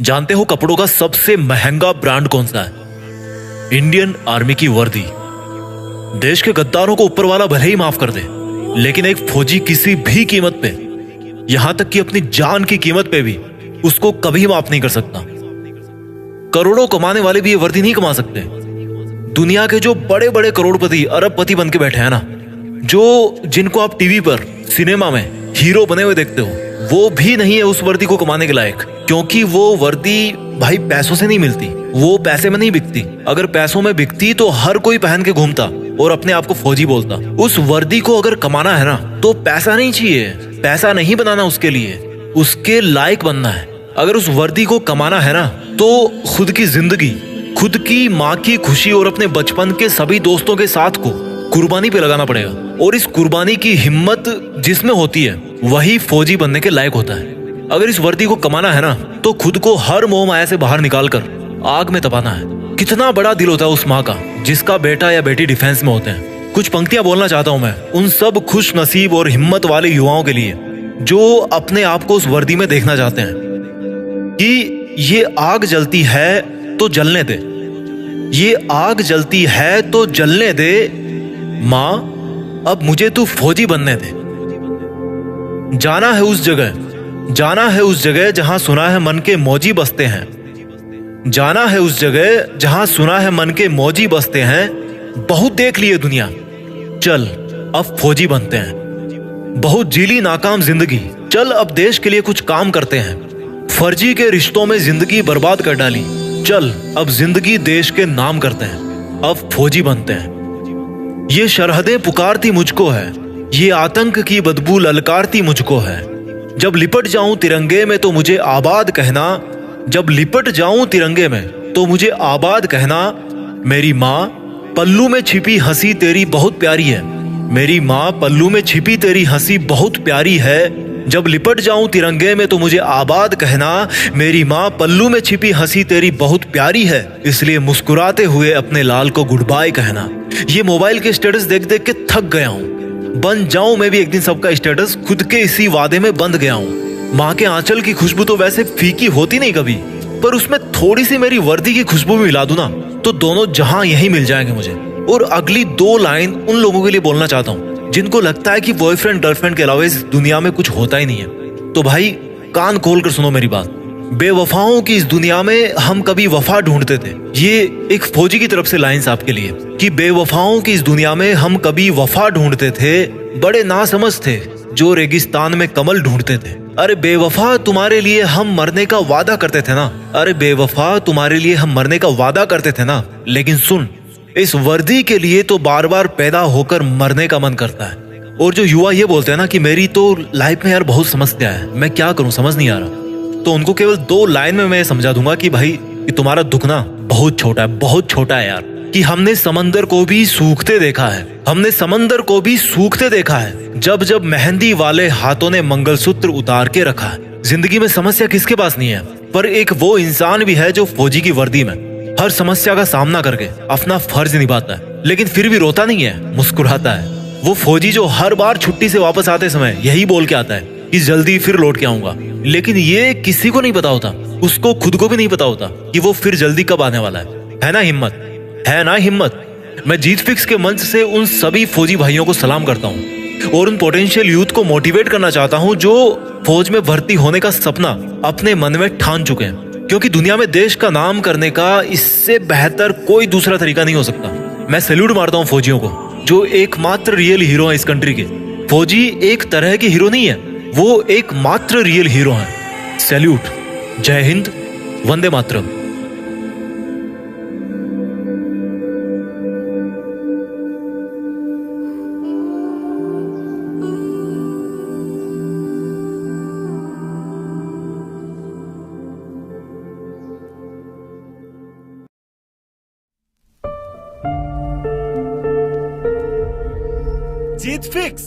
जानते हो कपड़ों का सबसे महंगा ब्रांड कौन सा है? इंडियन आर्मी की वर्दी। देश के गद्दारों को ऊपर वाला भले ही माफ कर दे, लेकिन एक फौजी किसी भी कीमत पे, यहां तक कि अपनी जान की कीमत पे भी उसको कभी माफ नहीं कर सकता। करोड़ों कमाने वाले भी ये वर्दी नहीं कमा सकते। दुनिया के जो बड़े बड़े करोड़पति अरबपति बन के बैठे हैं ना, जो जिनको आप टीवी पर सिनेमा में हीरो बने हुए देखते हो, वो भी नहीं है उस वर्दी को कमाने के लायक। क्योंकि वो वर्दी भाई पैसों से नहीं मिलती, वो पैसे में नहीं बिकती। अगर पैसों में बिकती तो हर कोई पहन के घूमता और अपने आप को फौजी बोलता। उस वर्दी को अगर कमाना है ना, तो पैसा नहीं चाहिए, पैसा नहीं बनाना उसके लिए, उसके लायक बनना है। अगर उस वर्दी को कमाना है ना, तो खुद की जिंदगी, खुद की माँ की खुशी और अपने बचपन के सभी दोस्तों के साथ को कुर्बानी पे लगाना पड़ेगा। और इस कुर्बानी की हिम्मत जिसमें होती है, वही फौजी बनने के लायक होता है। अगर इस वर्दी को कमाना है ना, तो खुद को हर मोह माया से बाहर निकाल कर आग में तपाना है। कितना बड़ा दिल होता है उस माँ का जिसका बेटा या बेटी डिफेंस में होते हैं। कुछ पंक्तियां बोलना चाहता हूं मैं उन सब खुश नसीब और हिम्मत वाले युवाओं के लिए जो अपने आप को उस वर्दी में देखना चाहते हैं कि ये आग जलती है तो जलने दे, ये आग जलती है तो जलने दे, माँ अब मुझे तू फौजी बनने दे। जाना है उस जगह, जाना है उस जगह जहां सुना है मन के मौजी बसते हैं। जाना है उस जगह जहां सुना है मन के मौजी बसते हैं। बहुत देख लिए दुनिया, चल अब फौजी बनते हैं। बहुत जीली नाकाम जिंदगी, चल अब देश के लिए कुछ काम करते हैं। फर्जी के रिश्तों में जिंदगी बर्बाद कर डाली, चल अब जिंदगी देश के नाम करते हैं। अब फौजी बनते हैं। ये सरहदें पुकारती मुझको है, ये आतंक की बदबू ललकारती मुझको है। जब लिपट जाऊं तिरंगे में तो मुझे आबाद कहना, जब लिपट जाऊं तिरंगे में तो मुझे आबाद कहना। मेरी माँ पल्लू में छिपी हंसी तेरी बहुत प्यारी है, मेरी माँ पल्लू में छिपी तेरी हंसी बहुत प्यारी है। जब लिपट जाऊं तिरंगे में तो मुझे आबाद कहना, मेरी माँ पल्लू में छिपी हंसी तेरी बहुत प्यारी है। इसलिए मुस्कुराते हुए अपने लाल को गुड बाय कहना। ये मोबाइल के स्टेटस देख देख के थक गया हूँ, बन जाऊं मैं भी एक दिन सबका स्टेटस, खुद के इसी वादे में बंध गया हूँ। माँ के आंचल की खुशबू तो वैसे फीकी होती नहीं कभी, पर उसमें थोड़ी सी मेरी वर्दी की खुशबू भी मिला दूं ना, तो दोनों जहां यही मिल जाएंगे मुझे। और अगली दो लाइन उन लोगों के लिए बोलना चाहता हूँ जिनको लगता है कि बॉयफ्रेंड गर्लफ्रेंड के अलावा इस दुनिया में कुछ होता ही नहीं है। तो भाई कान खोल कर सुनो मेरी बात। बेवफाओं की इस दुनिया में हम कभी वफा ढूंढते थे। ये एक फौजी की तरफ से लाइंस आपके लिए कि बेवफाओं की इस दुनिया में हम कभी वफा ढूंढते थे। बड़े नासमझ थे जो रेगिस्तान में कमल ढूंढते थे। अरे बेवफा तुम्हारे लिए हम मरने का वादा करते थे ना, अरे बेवफा तुम्हारे लिए हम मरने का वादा करते थे ना। लेकिन सुन, इस वर्दी के लिए तो बार बार पैदा होकर मरने का मन करता है। और जो युवा ये बोलते हैं ना कि मेरी तो लाइफ में यार बहुत समस्या है, मैं क्या करूं समझ नहीं आ रहा, तो उनको केवल दो लाइन में मैं समझा दूंगा कि भाई कि तुम्हारा दुख ना बहुत छोटा है, बहुत छोटा है यार। कि हमने समंदर को भी सूखते देखा है, हमने समंदर को भी सूखते देखा है, जब जब मेहंदी वाले हाथों ने मंगलसूत्र उतार के रखा है। जिंदगी में समस्या किसके पास नहीं है, पर एक वो इंसान भी है जो फौजी की वर्दी में हर समस्या का सामना करके अपना फर्ज निभाता है, लेकिन फिर भी रोता नहीं है, मुस्कुराता है। वो फौजी जो हर बार छुट्टी से वापस आते समय यही बोल के आता है कि जल्दी फिर लौट के आऊंगा। लेकिन ये किसी को नहीं पता होता, उसको खुद को भी नहीं पता होता कि वो फिर जल्दी कब आने वाला है ना हिम्मत, है ना हिम्मत। मैं जीत फिक्स के मंच से उन सभी फौजी भाइयों को सलाम करता हूँ और उन पोटेंशियल यूथ को मोटिवेट करना चाहता हूँ जो फौज में भर्ती होने का सपना अपने मन में ठान चुके हैं। क्योंकि दुनिया में देश का नाम करने का इससे बेहतर कोई दूसरा तरीका नहीं हो सकता। मैं सैल्यूट मारता हूँ फौजियों को जो एकमात्र रियल हीरो है इस कंट्री के। फौजी एक तरह के हीरो नहीं है, वो एकमात्र रियल हीरो है। सैल्यूट, जय हिंद, वंदे मातरम। जीत फिक्स।